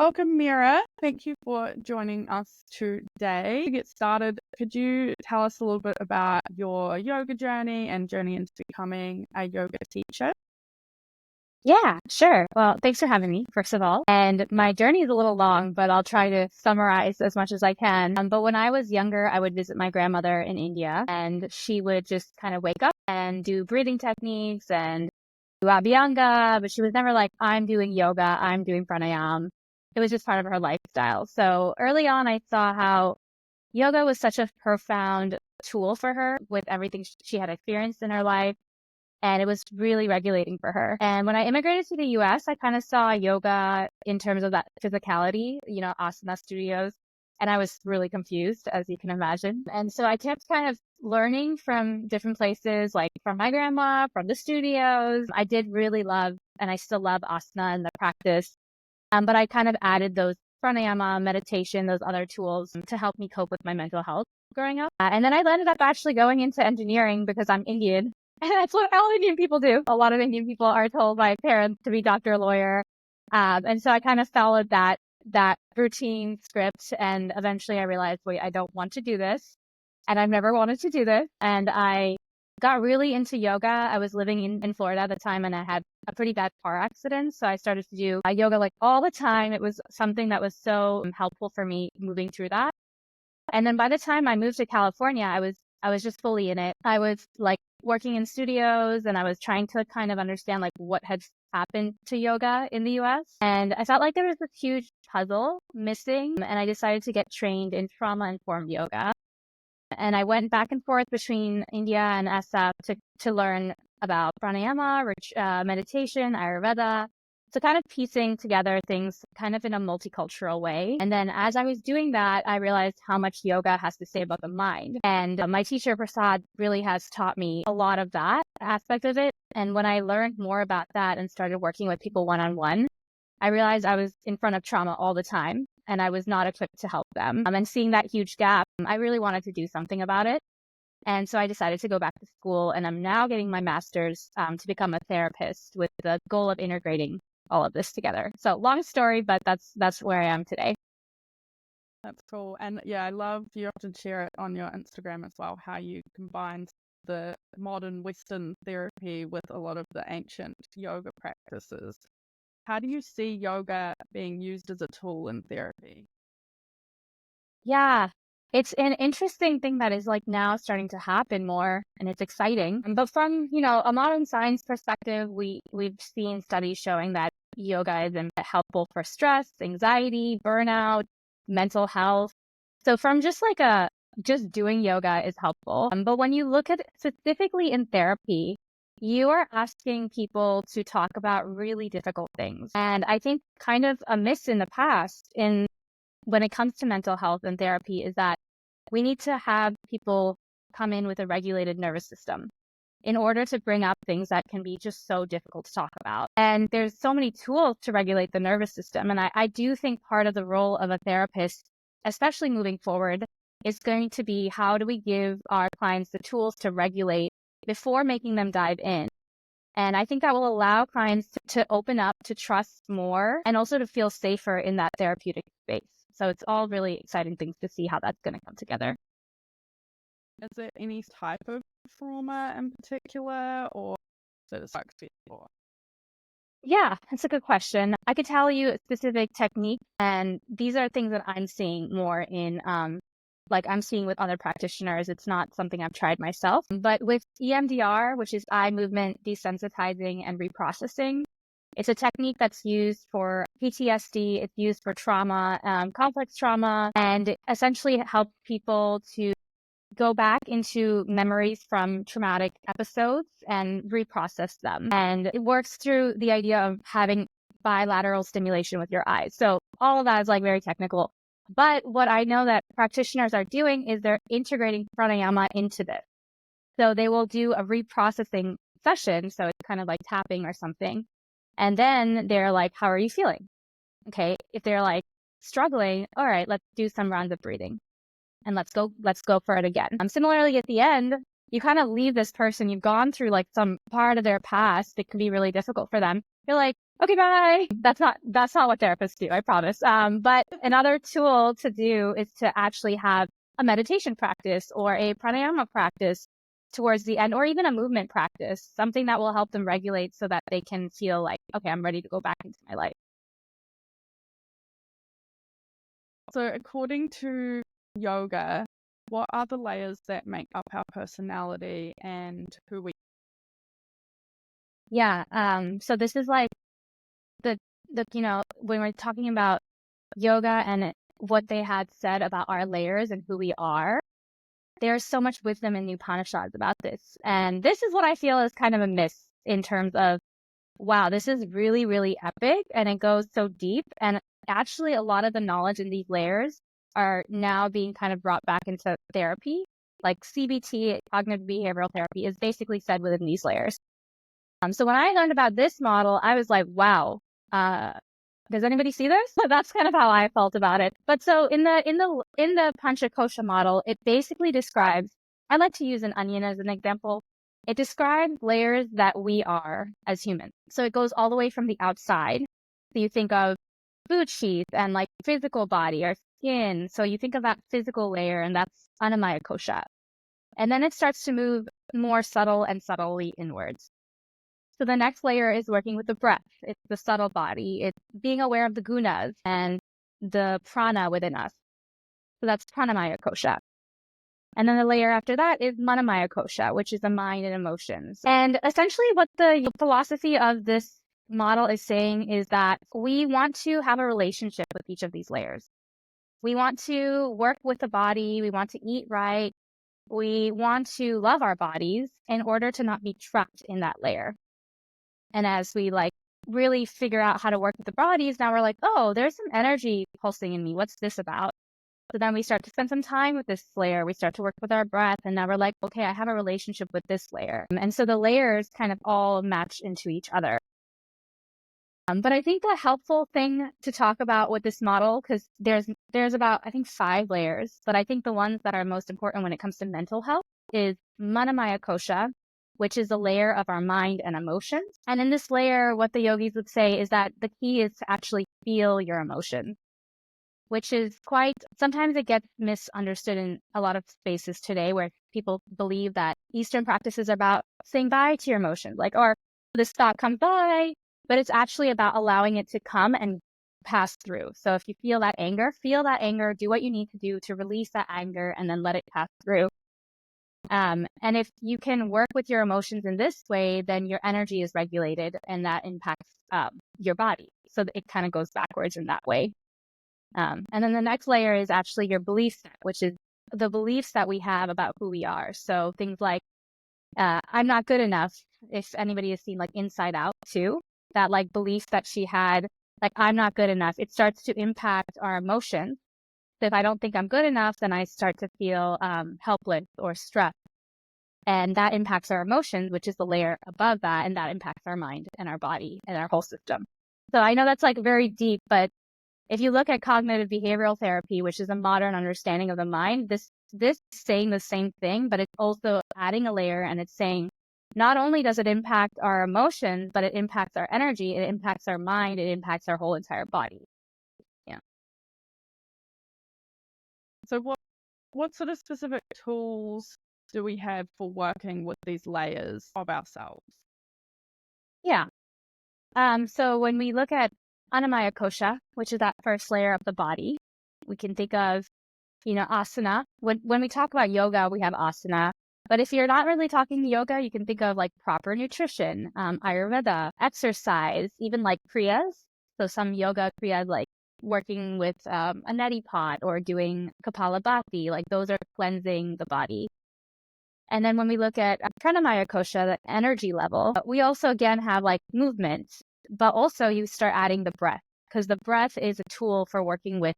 Welcome, Meera. Thank you for joining us today. To get started, could you tell us a little bit about your yoga journey and journey into becoming a yoga teacher? Yeah, sure. Well, thanks for having me, first of all. And my journey is a little long, but I'll try to summarize as much as I can. But when I was younger, I would visit my grandmother in India, and she would just kind of wake up and do breathing techniques and do abhyanga, but she was never like, I'm doing yoga, I'm doing pranayam. It was just part of her lifestyle. So early on, I saw how yoga was such a profound tool for her with everything she had experienced in her life, and it was really regulating for her. And when I immigrated to the US, I kind of saw yoga in terms of that physicality, asana studios. And I was really confused, as you can imagine. And so I kept kind of learning from different places, like from my grandma, from the studios. I did really love, and I still love asana and the practice. But I kind of added those pranayama, meditation, those other tools to help me cope with my mental health growing up. And then I ended up actually going into engineering because I'm Indian. And that's what all Indian people do. A lot of Indian people are told by parents to be doctor, lawyer. And so I kind of followed that routine script. And eventually I realized, wait, I don't want to do this. And I've never wanted to do this. And I got really into yoga. I was living in Florida at the time, and I had a pretty bad car accident. So I started to do yoga like all the time. It was something that was so helpful for me moving through that. And then by the time I moved to California, I was just fully in it. I was like working in studios, and I was trying to kind of understand like what had happened to yoga in the US. And I felt like there was this huge puzzle missing, and I decided to get trained in trauma-informed yoga. And I went back and forth between India and SF to learn about pranayama, meditation, Ayurveda. So kind of piecing together things kind of in a multicultural way. And then as I was doing that, I realized how much yoga has to say about the mind. And my teacher, Prasad, really has taught me a lot of that aspect of it. And when I learned more about that and started working with people one-on-one, I realized I was in front of trauma all the time, and I was not equipped to help them. And seeing that huge gap, I really wanted to do something about it. And so I decided to go back to school, and I'm now getting my master's to become a therapist with the goal of integrating all of this together. So long story, but that's where I am today. That's cool. And yeah, I love you often share it on your Instagram as well, how you combined the modern Western therapy with a lot of the ancient yoga practices. How do you see yoga being used as a tool in therapy? Yeah, it's an interesting thing that is like now starting to happen more, and it's exciting. But from, a modern science perspective, we've seen studies showing that yoga is helpful for stress, anxiety, burnout, mental health. So from just doing yoga is helpful. But when you look at it specifically in therapy, you are asking people to talk about really difficult things. And I think kind of a miss in the past when it comes to mental health and therapy is that we need to have people come in with a regulated nervous system in order to bring up things that can be just so difficult to talk about. And there's so many tools to regulate the nervous system. And I do think part of the role of a therapist, especially moving forward, is going to be how do we give our clients the tools to regulate before making them dive in. And I think that will allow clients to open up, to trust more, and also to feel safer in that therapeutic space. So it's all really exciting things to see how that's going to come together. Is there any type of trauma in particular, or is it a spectrum? Yeah, that's a good question. I could tell you a specific technique, and these are things that I'm seeing more in, like I'm seeing with other practitioners. It's not something I've tried myself, but with EMDR, which is eye movement desensitizing and reprocessing, it's a technique that's used for PTSD. It's used for trauma, complex trauma, and essentially help people to go back into memories from traumatic episodes and reprocess them. And it works through the idea of having bilateral stimulation with your eyes. So all of that is like very technical. But what I know that practitioners are doing is they're integrating pranayama into this. So they will do a reprocessing session. So it's kind of like tapping or something. And then they're like, how are you feeling? Okay. If they're like struggling, all right, let's do some rounds of breathing. And let's go for it again. Similarly, at the end, you kind of leave this person, you've gone through like some part of their past. It can be really difficult for them. you're like, okay, bye. That's not what therapists do, I promise. But another tool to do is to actually have a meditation practice or a pranayama practice towards the end, or even a movement practice, something that will help them regulate so that they can feel like, okay, I'm ready to go back into my life. So according to yoga, what are the layers that make up our personality and who we? Yeah. So this is like the when we're talking about yoga and what they had said about our layers and who we are, there's so much wisdom in the Upanishads about this. And this is what I feel is kind of a miss in terms of, wow, this is really, really epic and it goes so deep. And actually, a lot of the knowledge in these layers are now being kind of brought back into therapy. Like CBT, cognitive behavioral therapy, is basically said within these layers. So when I learned about this model, I was like, wow, does anybody see this? So that's kind of how I felt about it. But so in the Pancha Kosha model, it basically describes, I like to use an onion as an example. It describes layers that we are as humans. So it goes all the way from the outside. So you think of food sheath and like physical body or skin. So you think of that physical layer, and that's Annamaya Kosha. And then it starts to move more subtle and subtly inwards. So the next layer is working with the breath. It's the subtle body. It's being aware of the gunas and the prana within us. So that's pranamaya kosha. And then the layer after that is manamaya kosha, which is the mind and emotions. And essentially what the philosophy of this model is saying is that we want to have a relationship with each of these layers. We want to work with the body. We want to eat right. We want to love our bodies in order to not be trapped in that layer. And as we like really figure out how to work with the bodies, now we're like, oh, there's some energy pulsing in me. What's this about? So then we start to spend some time with this layer. We start to work with our breath. And now we're like, okay, I have a relationship with this layer. And so the layers kind of all match into each other. But I think the helpful thing to talk about with this model, because there's about, I think, 5 layers, but I think the ones that are most important when it comes to mental health is Manamaya Kosha, which is a layer of our mind and emotions. And in this layer, what the yogis would say is that the key is to actually feel your emotions, which is sometimes it gets misunderstood in a lot of spaces today where people believe that Eastern practices are about saying bye to your emotions, like, or this thought comes by, but it's actually about allowing it to come and pass through. So if you feel that anger, do what you need to do to release that anger and then let it pass through. And if you can work with your emotions in this way, then your energy is regulated and that impacts your body. So it kind of goes backwards in that way. And then the next layer is actually your belief set, which is the beliefs that we have about who we are. So things like, I'm not good enough. If anybody has seen like Inside Out too, that like belief that she had, like, I'm not good enough, it starts to impact our emotions. So if I don't think I'm good enough, then I start to feel helpless or stressed. And that impacts our emotions, which is the layer above that. And that impacts our mind and our body and our whole system. So I know that's like very deep, but if you look at cognitive behavioral therapy, which is a modern understanding of the mind, this is saying the same thing, but it's also adding a layer, and it's saying not only does it impact our emotions, but it impacts our energy, it impacts our mind, it impacts our whole entire body. Yeah. So what sort of specific tools do we have for working with these layers of ourselves? Yeah. So when we look at Annamaya Kosha, which is that first layer of the body, we can think of, asana. When we talk about yoga, we have asana. But if you're not really talking yoga, you can think of like proper nutrition, Ayurveda, exercise, even like kriyas. So some yoga kriyas like working with a neti pot or doing Kapalabhati, like those are cleansing the body. And then when we look at pranamaya kosha, the energy level, we also again have like movement, but also you start adding the breath, because the breath is a tool for working with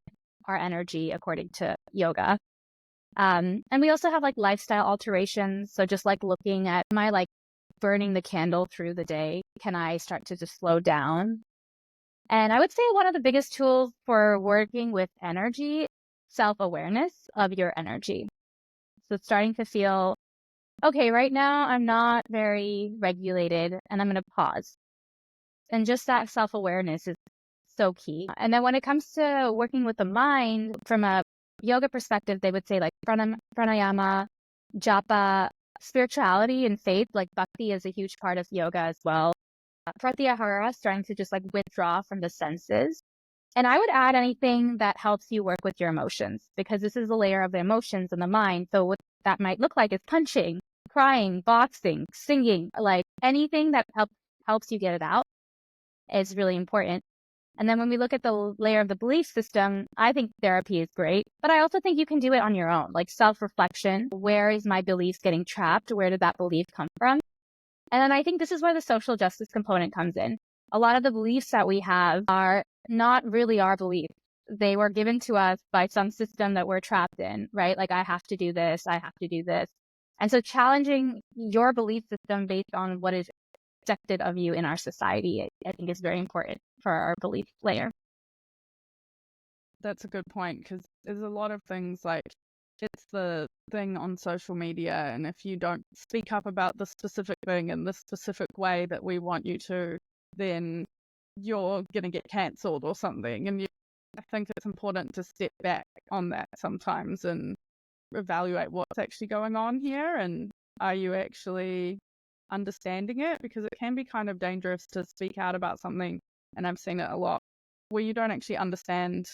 our energy according to yoga. And we also have like lifestyle alterations. So just like looking at, am I like burning the candle through the day? Can I start to just slow down? And I would say one of the biggest tools for working with energy, self-awareness of your energy. So starting to feel, okay, right now I'm not very regulated, and I'm going to pause. And just that self-awareness is so key. And then when it comes to working with the mind, from a yoga perspective, they would say like pranayama, japa, spirituality and faith, like bhakti is a huge part of yoga as well. Pratyahara, starting to just like withdraw from the senses. And I would add anything that helps you work with your emotions, because this is a layer of the emotions in the mind. So what that might look like is punching, crying, boxing, singing, like anything that helps you get it out is really important. And then when we look at the layer of the belief system, I think therapy is great, but I also think you can do it on your own, like self-reflection. Where is my beliefs getting trapped? Where did that belief come from? And then I think this is where the social justice component comes in. A lot of the beliefs that we have are not really our beliefs. They were given to us by some system that we're trapped in, right? Like, I have to do this, I have to do this. And so challenging your belief system based on what is expected of you in our society, I think is very important for our belief layer. That's a good point, because there's a lot of things like, it's the thing on social media, and if you don't speak up about the specific thing in the specific way that we want you to, then you're going to get cancelled or something. And I think it's important to step back on that sometimes and evaluate what's actually going on here, and are you actually understanding it? Because it can be kind of dangerous to speak out about something, and I've seen it a lot, where you don't actually understand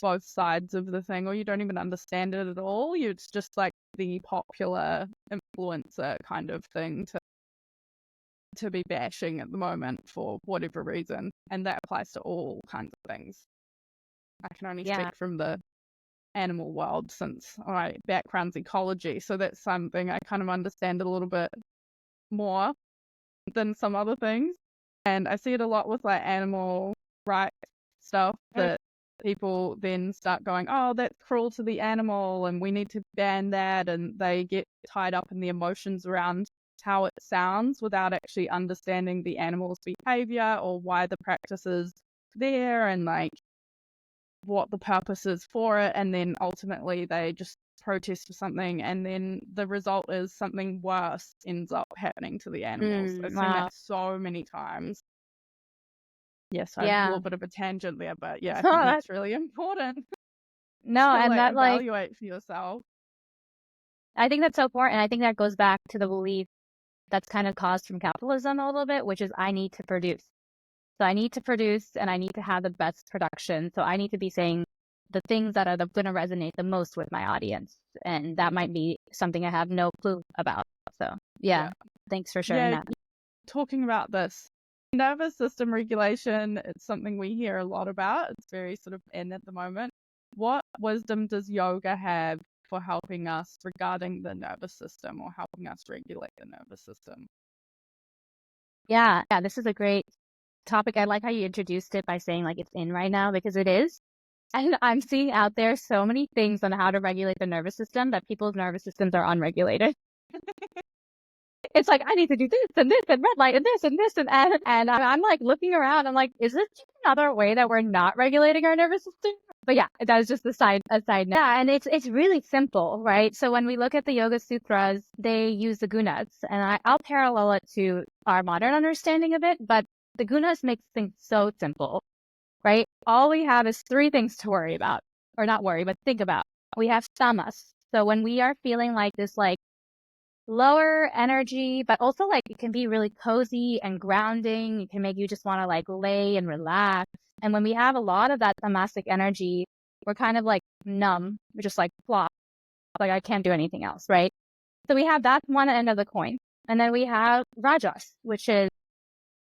both sides of the thing, or you don't even understand it at all. It's just like the popular influencer kind of thing to be bashing at the moment for whatever reason. And that applies to all kinds of things. I can only speak from the animal world, since my background's ecology, so that's something I kind of understand a little bit more than some other things. And I see it a lot with like animal rights stuff, that people then start going, oh, that's cruel to the animal and we need to ban that, and they get tied up in the emotions around how it sounds without actually understanding the animal's behavior or why the practice is there and like what the purpose is for it. And then ultimately they just protest for something, and then the result is something worse ends up happening to the animals. I've seen that so many times. Yes, I have a little bit of a tangent there, but yeah, I think that's really important. No, to, and like, that evaluate for yourself. I think that's so important. I think that goes back to the belief that's kind of caused from capitalism a little bit, which is I need to produce. So I need to produce and I need to have the best production. So I need to be saying the things that are going to resonate the most with my audience. And that might be something I have no clue about. So yeah. Thanks for sharing that. Talking about this nervous system regulation, it's something we hear a lot about. It's very sort of in at the moment. What wisdom does yoga have for helping us regarding the nervous system, or helping us regulate the nervous system? Yeah, this is a great topic. I like how you introduced it by saying like it's in right now, because it is. And I'm seeing out there so many things on how to regulate the nervous system that people's nervous systems are unregulated. It's like, I need to do this and this and red light and this and this and I'm like looking around. I'm like, is this just another way that we're not regulating our nervous system? But yeah, that was just a side note. Yeah, and it's really simple, right? So when we look at the Yoga Sutras, they use the gunas, and I'll parallel it to our modern understanding of it, but the gunas makes things so simple, right? All we have is 3 things to worry about, or not worry, but think about. We have tamas. So when we are feeling like this, like lower energy, but also like it can be really cozy and grounding. It can make you just want to like lay and relax. And when we have a lot of that tamasic energy, we're kind of like numb. We're just like flop, like I can't do anything else, right? So we have that one end of the coin. And then we have rajas, which is,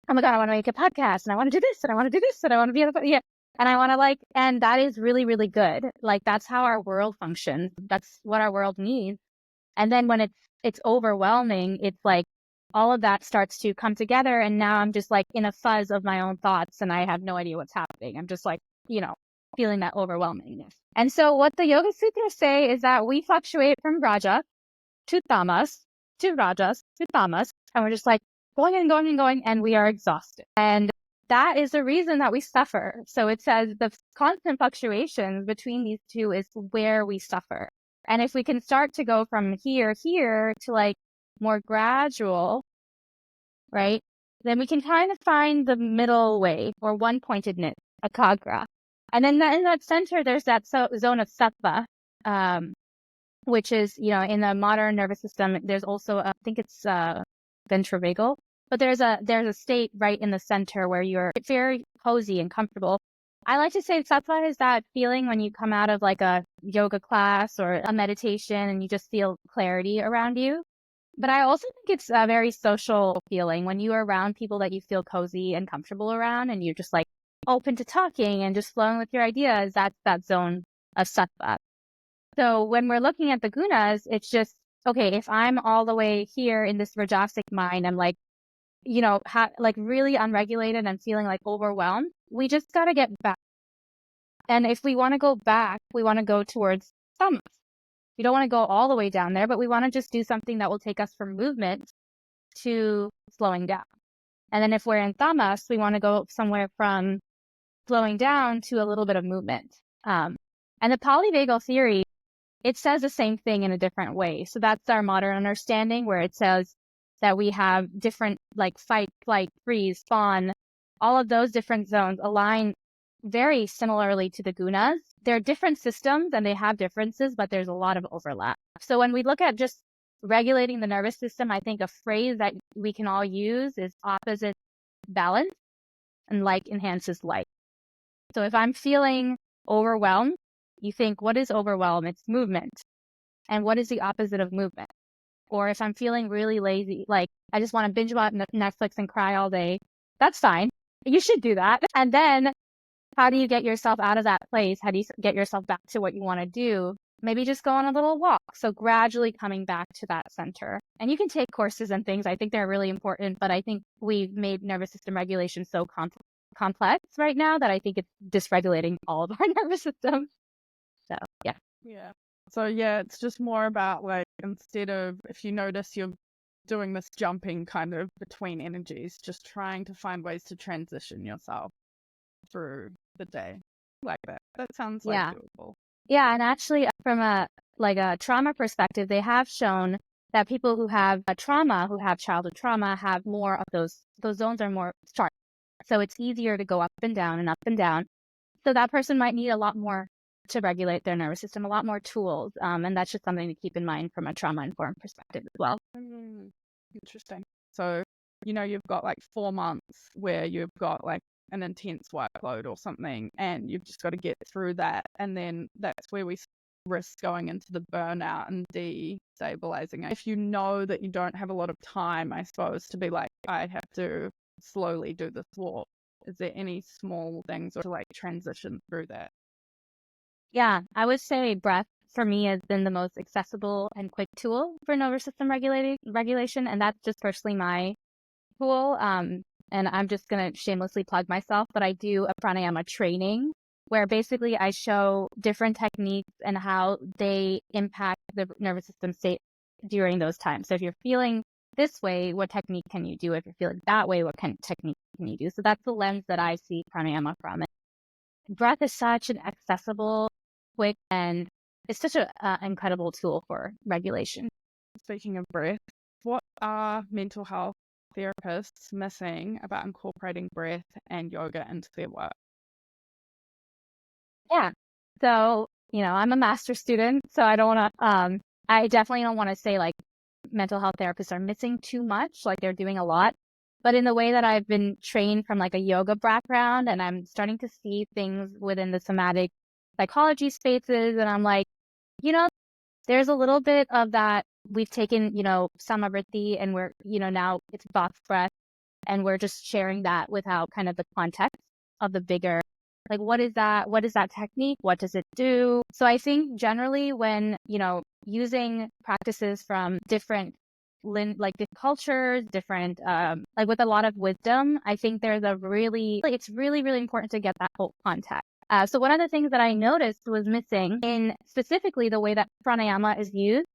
oh my God, I want to make a podcast and I want to do this and I want to do this and I want to be able to, yeah. And I want to like, and that is really, really good. Like that's how our world functions. That's what our world needs. And then when it's overwhelming, it's like all of that starts to come together. And now I'm just like in a fuzz of my own thoughts and I have no idea what's happening. I'm just like, feeling that overwhelmingness. And so what the Yoga Sutras say is that we fluctuate from Raja to Tamas, to Rajas, to Tamas. And we're just like going and going and going, and we are exhausted. And that is the reason that we suffer. So it says the constant fluctuations between these two is where we suffer. And if we can start to go from here to like more gradual, right? then we can kind of find the middle way or one pointedness, akagra. And then in that center, there's that zone of sattva, which is, in the modern nervous system, there's also, I think it's ventrivagal, but there's a state right in the center where you're very cozy and comfortable. I like to say sattva is that feeling when you come out of like a yoga class or a meditation and you just feel clarity around you. But I also think it's a very social feeling when you are around people that you feel cozy and comfortable around and you're just like open to talking and just flowing with your ideas. That's that zone of sattva. So when we're looking at the gunas, it's just, okay, if I'm all the way here in this rajasic mind, I'm like, like really unregulated and feeling like overwhelmed. We just got to get back. And if we want to go back, we want to go towards tamas. We don't want to go all the way down there, but we want to just do something that will take us from movement to slowing down. And then if we're in tamas, we want to go somewhere from slowing down to a little bit of movement. And the polyvagal theory, it says the same thing in a different way. So that's our modern understanding where it says that we have different like fight, flight, freeze, fawn, all of those different zones align very similarly to the gunas. They're different systems and they have differences, but there's a lot of overlap. So when we look at just regulating the nervous system, I think a phrase that we can all use is opposite balance, and like enhances like. So if I'm feeling overwhelmed, you think, what is overwhelm? It's movement. And what is the opposite of movement? Or if I'm feeling really lazy, like I just want to binge watch Netflix and cry all day, that's fine. You should do that. And then how do you get yourself out of that place? How do you get yourself back to what you want to do? Maybe just go on a little walk. So gradually coming back to that center. And you can take courses and things. I think they're really important, but I think we've made nervous system regulation so complex right now that I think it's dysregulating all of our nervous system. So, yeah. Yeah. So, yeah, it's just more about like, instead of, if you notice you're doing this jumping kind of between energies, just trying to find ways to transition yourself through the day like that. That sounds like doable. Yeah. And actually from a trauma perspective, they have shown that people who have a trauma, who have childhood trauma, have more of those zones are more sharp. So it's easier to go up and down and up and down. So that person might need a lot more to regulate their nervous system, a lot more tools. And that's just something to keep in mind from a trauma-informed perspective as well. Interesting. So, you've got like 4 months where you've got like an intense workload or something, and you've just got to get through that. And then that's where we risk going into the burnout and destabilizing. If you know that you don't have a lot of time, I suppose, to be like, I have to slowly do this walk. Is there any small things to like transition through that? Yeah, I would say breath for me has been the most accessible and quick tool for nervous system regulation. And that's just personally my tool. And I'm just going to shamelessly plug myself, but I do a pranayama training where basically I show different techniques and how they impact the nervous system state during those times. So if you're feeling this way, what technique can you do? If you're feeling that way, what kind of technique can you do? So that's the lens that I see pranayama from. Breath is such an accessible, quick, and it's such an incredible tool for regulation. Speaking of breath, what are mental health therapists missing about incorporating breath and yoga into their work? Yeah. So, I'm a master's student, so I don't want to, I definitely don't want to say like mental health therapists are missing too much, like they're doing a lot. But in the way that I've been trained from like a yoga background and I'm starting to see things within the somatic psychology spaces, and I'm like, there's a little bit of that. We've taken, samavritti and we're, now it's box breath and we're just sharing that without kind of the context of the bigger, like, what is that? What is that technique? What does it do? So I think generally when, using practices from different different cultures, different, like with a lot of wisdom, I think there's it's really, really important to get that whole context. So one of the things that I noticed was missing in specifically the way that pranayama is used.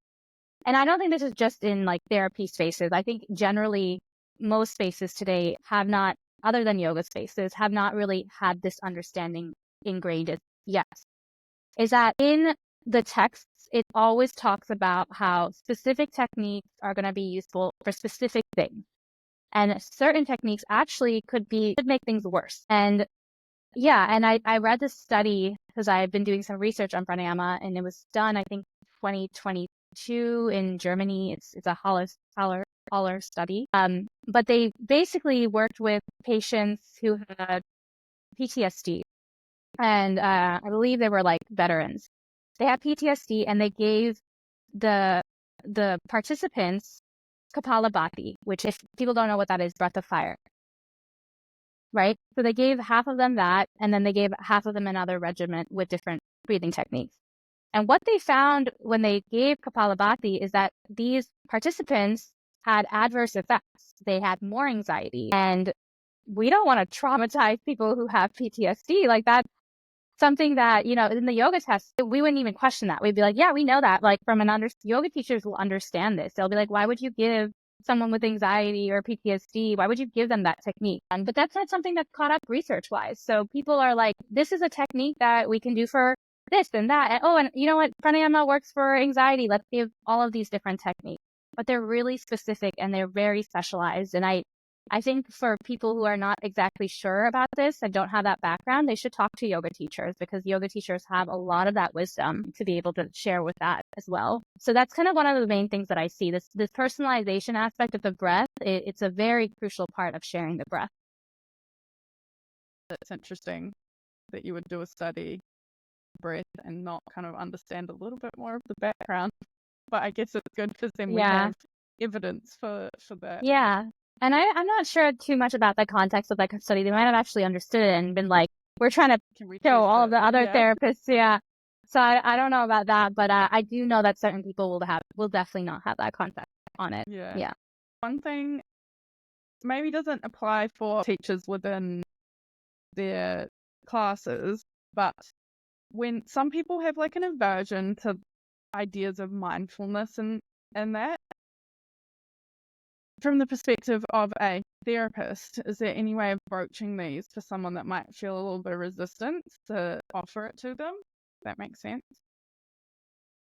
And I don't think this is just in like therapy spaces. I think generally most spaces today have not, other than yoga spaces, have not really had this understanding ingrained yet. Is that in the texts, it always talks about how specific techniques are going to be useful for specific things. And certain techniques actually could make things worse. And yeah, and I read this study because I've been doing some research on pranayama, and it was done, I think, 2022 in Germany. It's a Haller study. But they basically worked with patients who had PTSD, and I believe they were like veterans. They had PTSD, and they gave the participants Kapalabhati, which, if people don't know what that is, breath of fire, right? So they gave half of them that, and then they gave half of them another regimen with different breathing techniques. And what they found when they gave Kapalabhati is that these participants had adverse effects. They had more anxiety, and we don't want to traumatize people who have PTSD. Like, that's something that, in the yoga test, we wouldn't even question that. We'd be like, yeah, we know that. Like, yoga teachers will understand this. They'll be like, why would you give someone with anxiety or PTSD, why would you give them that technique? But that's not something that's caught up research wise. So people are like, this is a technique that we can do for this and that. And, and you know what? Pranayama works for anxiety. Let's give all of these different techniques. But they're really specific and they're very specialized. And I think for people who are not exactly sure about this and don't have that background, they should talk to yoga teachers, because yoga teachers have a lot of that wisdom to be able to share with that as well. So that's kind of one of the main things that I see. This personalization aspect of the breath, it's a very crucial part of sharing the breath. It's interesting that you would do a study breath and not kind of understand a little bit more of the background. But I guess it's good because then we have evidence for that. Yeah. And I'm not sure too much about the context of that study. They might have actually understood it and been like, we're trying to show all of the other therapists. Yeah. So I don't know about that, but I do know that certain people will definitely not have that context on it. Yeah. One thing maybe doesn't apply for teachers within their classes, but when some people have like an aversion to ideas of mindfulness and that, from the perspective of a therapist, is there any way of broaching these for someone that might feel a little bit of resistance to offer it to them? That makes sense.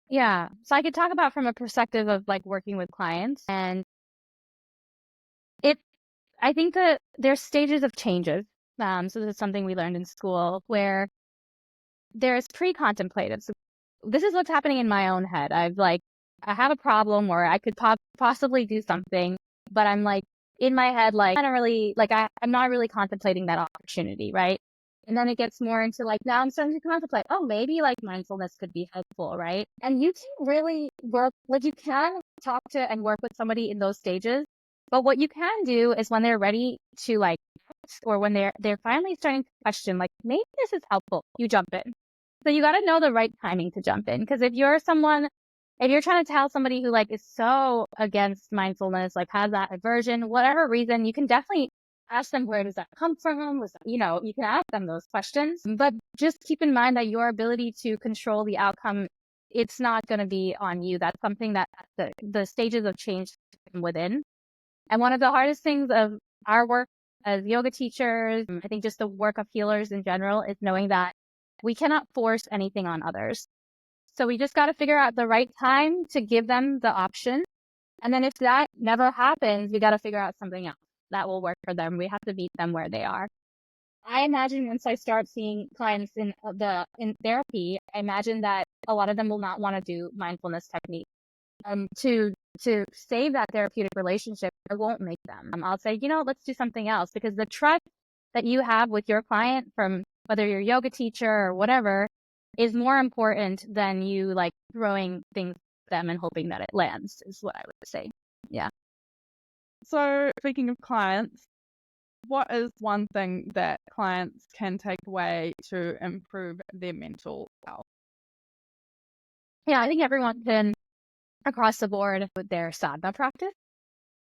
Yeah. So I could talk about from a perspective of like working with clients, and I think that there's stages of changes. So this is something we learned in school, where there's pre-contemplative. So this is what's happening in my own head. I have a problem, or I could possibly do something, but I'm like in my head, like I don't really I'm not really contemplating that opportunity, right? And then it gets more into like, now I'm starting to contemplate, oh, maybe like mindfulness could be helpful, right? And you can really work, like you can talk to and work with somebody in those stages. But what you can do is when they're ready to like, or when they're finally starting to question, like, maybe this is helpful, you jump in. So you got to know the right timing to jump in. Because if you're trying to tell somebody who like is so against mindfulness, like has that aversion, whatever reason, you can definitely ask them, where does that come from? You can ask them those questions, but just keep in mind that your ability to control the outcome, it's not going to be on you. That's something that the stages of change within. And one of the hardest things of our work as yoga teachers, I think just the work of healers in general, is knowing that we cannot force anything on others. So we just got to figure out the right time to give them the option. And then if that never happens, we got to figure out something else that will work for them. We have to meet them where they are. I imagine once I start seeing clients in therapy, I imagine that a lot of them will not want to do mindfulness techniques. To save that therapeutic relationship, I won't make them. I'll say, let's do something else, because the trust that you have with your client, from whether you're a yoga teacher or whatever, is more important than you like throwing things at them and hoping that it lands, is what I would say. Yeah. So speaking of clients, what is one thing that clients can take away to improve their mental health? Yeah, I think everyone can, across the board, with their sadhana practice,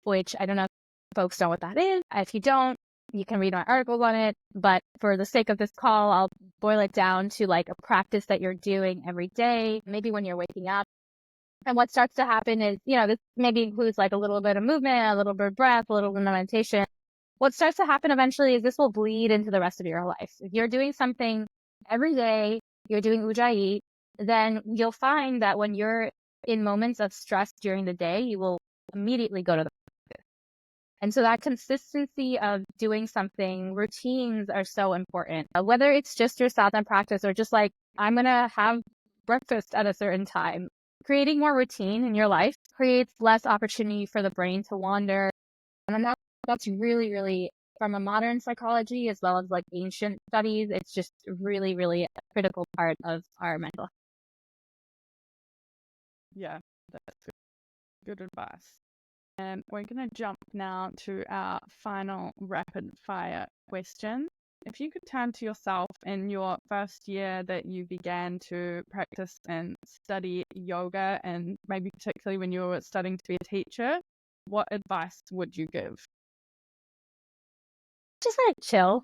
which I don't know if folks know what that is. If you don't, you can read my articles on it. But for the sake of this call, I'll boil it down to like a practice that you're doing every day, maybe when you're waking up. And what starts to happen is, this maybe includes like a little bit of movement, a little bit of breath, a little bit of meditation. What starts to happen eventually is this will bleed into the rest of your life. If you're doing something every day, you're doing ujjayi, then you'll find that when you're in moments of stress during the day, you will immediately go to the practice. And so that consistency of doing something, routines are so important. Whether it's just your sadhana practice or just like, I'm going to have breakfast at a certain time, creating more routine in your life creates less opportunity for the brain to wander. And that's really, really, from a modern psychology as well as like ancient studies, it's just really, really a critical part of our mental health. Yeah, that's good advice. And we're going to jump now to our final rapid fire question. If you could turn to yourself in your first year that you began to practice and study yoga, and maybe particularly when you were studying to be a teacher, what advice would you give? Just like chill.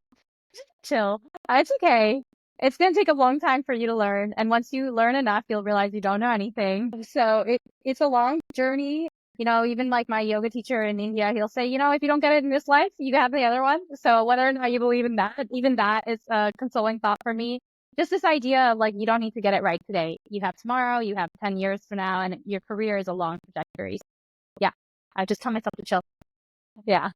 It's okay. It's going to take a long time for you to learn. And once you learn enough, you'll realize you don't know anything. So it's a long journey. You know, even like my yoga teacher in India, he'll say, you know, if you don't get it in this life, you have the other one. So whether or not you believe in that, even that is a consoling thought for me. Just this idea of like, you don't need to get it right today. You have tomorrow, you have 10 years from now, and your career is a long trajectory. Yeah. I just tell myself to chill. Yeah.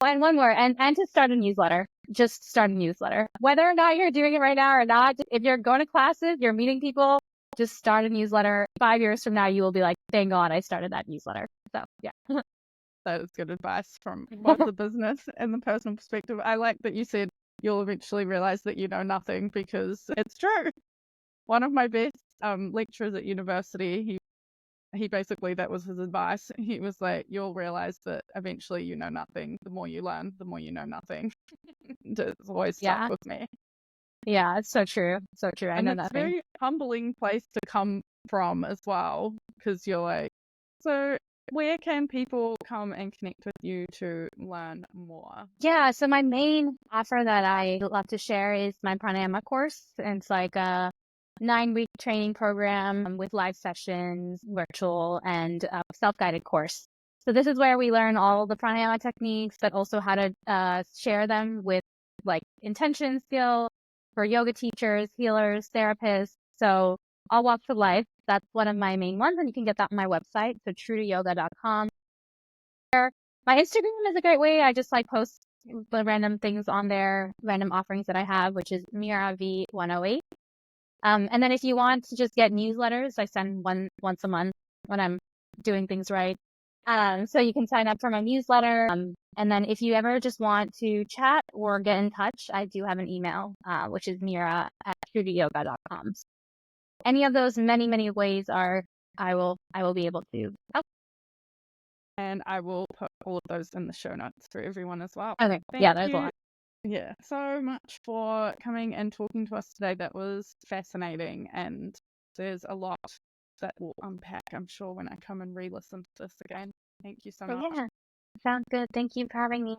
And one more, and to start a newsletter. Just start a newsletter. Whether or not you're doing it right now or not, if you're going to classes, you're meeting people, just start a newsletter. 5 years from now, you will be like, thank God I started that newsletter. So, yeah. That is good advice from both the business and the personal perspective. I like that you said you'll eventually realize that you know nothing, because it's true. One of my best lecturers at university, he basically, that was his advice. He was like, you'll realize that eventually you know nothing. The more you learn, the more you know nothing. It's always stuck with me. Yeah, it's so true. So true. I know it's that a very humbling place to come from as well, because you're like, so where can people come and connect with you to learn more? Yeah, so my main offer that I love to share is my pranayama course. And it's like a 9-week training program with live sessions, virtual, and self-guided course. So this is where we learn all the pranayama techniques, but also how to share them with like intention skill for yoga teachers, healers, therapists. So all walks of life. That's one of my main ones, and you can get that on my website, so truetoyoga.com. My Instagram is a great way. I just like post the random things on there, random offerings that I have, which is Meera V108. And then if you want to just get newsletters, I send one once a month when I'm doing things right. So you can sign up for my newsletter. And then if you ever just want to chat or get in touch, I do have an email, which is meera@truetoyoga.com. Any of those many, many ways I will be able to help. And I will put all of those in the show notes for everyone as well. Okay. Thank There's you. a lot. Yeah, so much for coming and talking to us today. That was fascinating, and there's a lot that we'll unpack, I'm sure, when I come and re-listen to this again. Thank you so much. Yeah, sounds good. Thank you for having me.